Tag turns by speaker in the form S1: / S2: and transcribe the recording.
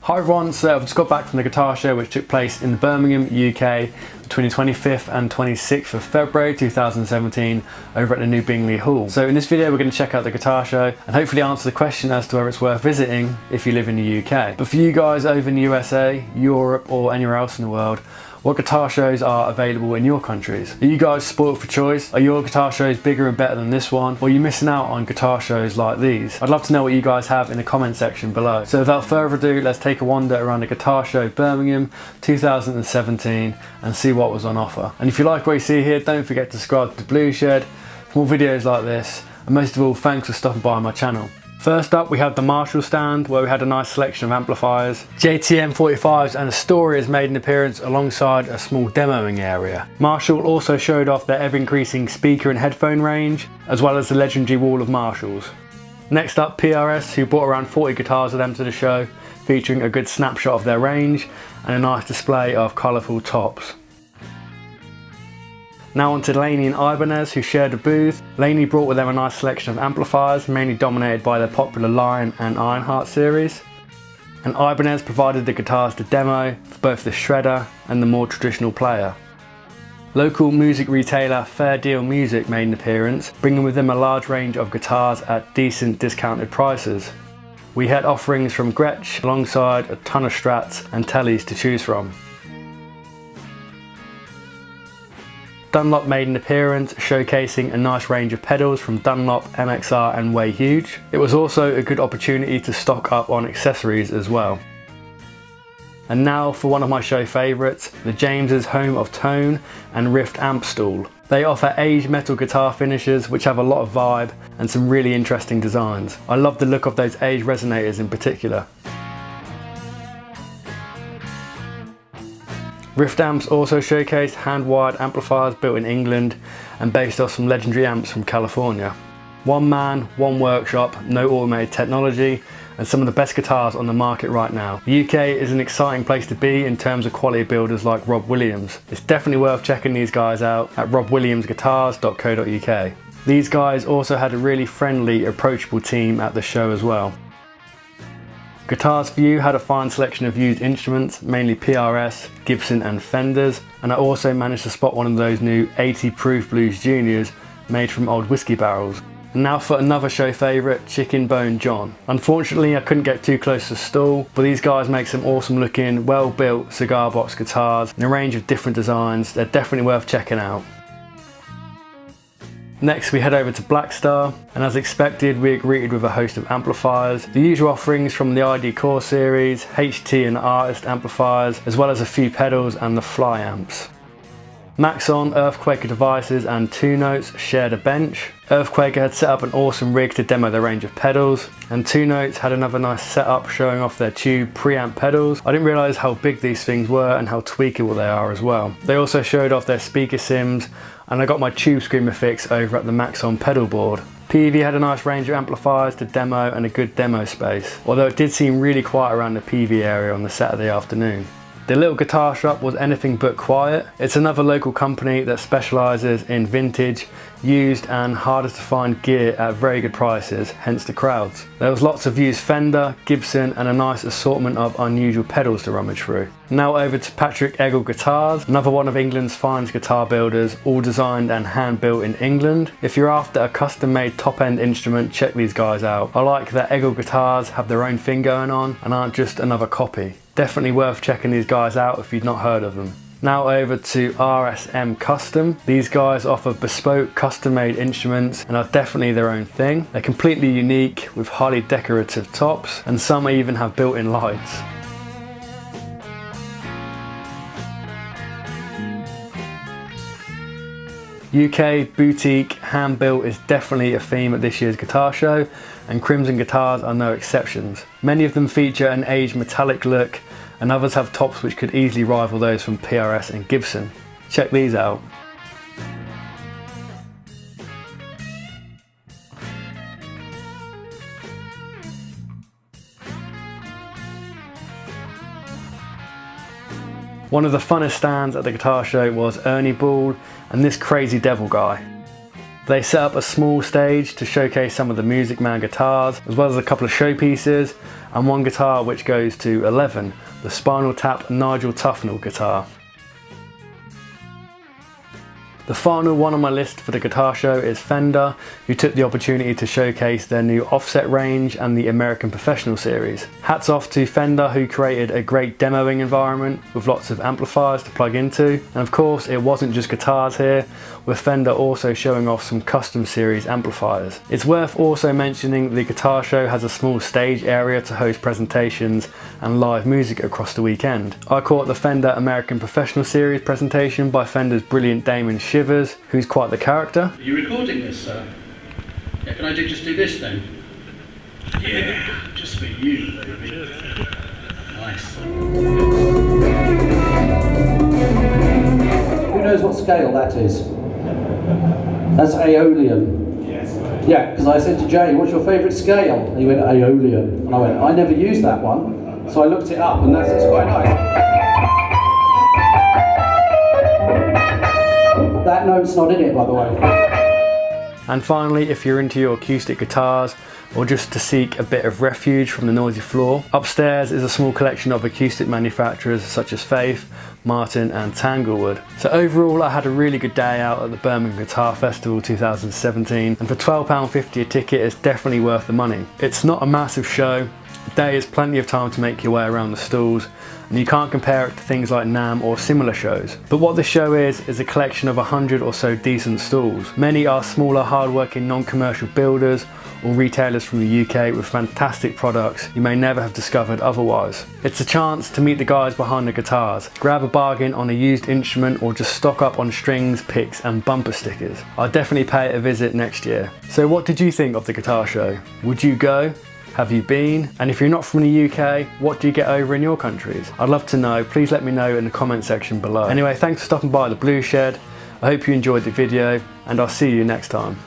S1: Hi everyone, so I've just got back from the guitar show which took place in Birmingham UK between the 25th and 26th of February 2017 over at the new Bingley Hall. So in this video we're going to check out the guitar show and hopefully answer the question as to whether it's worth visiting if you live in the UK. But for you guys over in the USA, Europe or anywhere else in the world, what guitar shows are available in your countries? Are you guys spoiled for choice? Are your guitar shows bigger and better than this one? Or are you missing out on guitar shows like these? I'd love to know what you guys have in the comment section below. So without further ado, let's take a wander around the guitar show Birmingham 2017 and see what was on offer. And if you like what you see here, don't forget to subscribe to the Blue Shed for more videos like this. And most of all, thanks for stopping by my channel. First up, we have the Marshall stand where we had a nice selection of amplifiers. JTM 45s and Astoria has made an appearance alongside a small demoing area. Marshall also showed off their ever-increasing speaker and headphone range, as well as the legendary wall of Marshalls. Next up, PRS, who brought around 40 guitars with them to the show, featuring a good snapshot of their range and a nice display of colourful tops. Now on to Laney and Ibanez, who shared a booth. Laney brought with them a nice selection of amplifiers, mainly dominated by their popular Lion and Ironheart series. And Ibanez provided the guitars to demo for both the shredder and the more traditional player. Local music retailer Fair Deal Music made an appearance, bringing with them a large range of guitars at decent discounted prices. We had offerings from Gretsch alongside a ton of Strats and Tellys to choose from. Dunlop made an appearance, showcasing a nice range of pedals from Dunlop, MXR and Way Huge. It was also a good opportunity to stock up on accessories as well. And now for one of my show favourites, the James's Home of Tone and Rift amp stool. They offer aged metal guitar finishes which have a lot of vibe and some really interesting designs. I love the look of those aged resonators in particular. Rift amps also showcased hand-wired amplifiers built in England and based off some legendary amps from California. One man, one workshop, no automated technology, and some of the best guitars on the market right now. The UK is an exciting place to be in terms of quality builders like Rob Williams. It's definitely worth checking these guys out at robwilliamsguitars.co.uk. These guys also had a really friendly, approachable team at the show as well. Guitars for You had a fine selection of used instruments, mainly PRS, Gibson and Fenders, and I also managed to spot one of those new 80 proof Blues Juniors made from old whiskey barrels. And now for another show favourite, Chicken Bone John. Unfortunately I couldn't get too close to the stall, but these guys make some awesome looking, well built cigar box guitars in a range of different designs. They're definitely worth checking out. Next we head over to Blackstar, and as expected we are greeted with a host of amplifiers. The usual offerings from the ID Core series, HT and Artist amplifiers, as well as a few pedals and the Fly amps. Maxon, Earthquaker Devices and Two Notes shared a bench. Earthquaker had set up an awesome rig to demo their range of pedals, and Two Notes had another nice setup showing off their tube preamp pedals. I didn't realise how big these things were and how tweakable they are as well. They also showed off their speaker sims, and I got my Tube Screamer fix over at the Maxon pedal board. PV had a nice range of amplifiers to demo and a good demo space, although it did seem really quiet around the PV area on the Saturday afternoon. The little guitar shop was anything but quiet. It's another local company that specialises in vintage, used and harder to find gear at very good prices, hence the crowds. There was lots of used Fender, Gibson and a nice assortment of unusual pedals to rummage through. Now over to Patrick Eggle Guitars, another one of England's finest guitar builders, all designed and hand built in England. If you're after a custom made top end instrument, check these guys out. I like that Eggle Guitars have their own thing going on and aren't just another copy. Definitely worth checking these guys out if you've not heard of them. Now over to RSM Custom. These guys offer bespoke custom made instruments and are definitely their own thing. They're completely unique with highly decorative tops and some even have built-in lights. UK boutique hand built is definitely a theme at this year's guitar show, and Crimson guitars are no exceptions. Many of them feature an aged metallic look and others have tops which could easily rival those from PRS and Gibson. Check these out. One of the funnest stands at the guitar show was Ernie Ball and this crazy devil guy. They set up a small stage to showcase some of the Music Man guitars, as well as a couple of showpieces, and one guitar which goes to 11, the Spinal Tap Nigel Tufnell guitar. The final one on my list for the guitar show is Fender, who took the opportunity to showcase their new Offset range and the American Professional series. Hats off to Fender, who created a great demoing environment with lots of amplifiers to plug into. And of course, it wasn't just guitars here, with Fender also showing off some custom series amplifiers. It's worth also mentioning the guitar show has a small stage area to host presentations and live music across the weekend. I caught the Fender American Professional series presentation by Fender's brilliant Damon Shivers, who's quite the character.
S2: Are you recording this, sir? Yeah, can I just do this then? Yeah, just for you, baby. Nice. Who knows what scale that is? That's Aeolian. Yes. Yeah, because I said to Jay, what's your favourite scale? And he went, Aeolian. And I went, I never used that one. So I looked it up, and it's quite nice. That note's not in it, by the way.
S1: And finally, if you're into your acoustic guitars, or just to seek a bit of refuge from the noisy floor, upstairs is a small collection of acoustic manufacturers such as Faith, Martin and Tanglewood. So overall, I had a really good day out at the Birmingham Guitar Festival 2017, and for £12.50 a ticket, it's definitely worth the money. It's not a massive show. A day is plenty of time to make your way around the stalls, and you can't compare it to things like NAMM or similar shows. But what this show is a collection of 100 or so decent stalls. Many are smaller, hard-working, non-commercial builders or retailers from the UK with fantastic products you may never have discovered otherwise. It's a chance to meet the guys behind the guitars, grab a bargain on a used instrument, or just stock up on strings, picks and bumper stickers. I'll definitely pay it a visit next year. So what did you think of the guitar show? Would you go? Have you been? And if you're not from the UK, what do you get over in your countries? I'd love to know. Please let me know in the comment section below. Anyway, thanks for stopping by the Blue Shed. I hope you enjoyed the video, and I'll see you next time.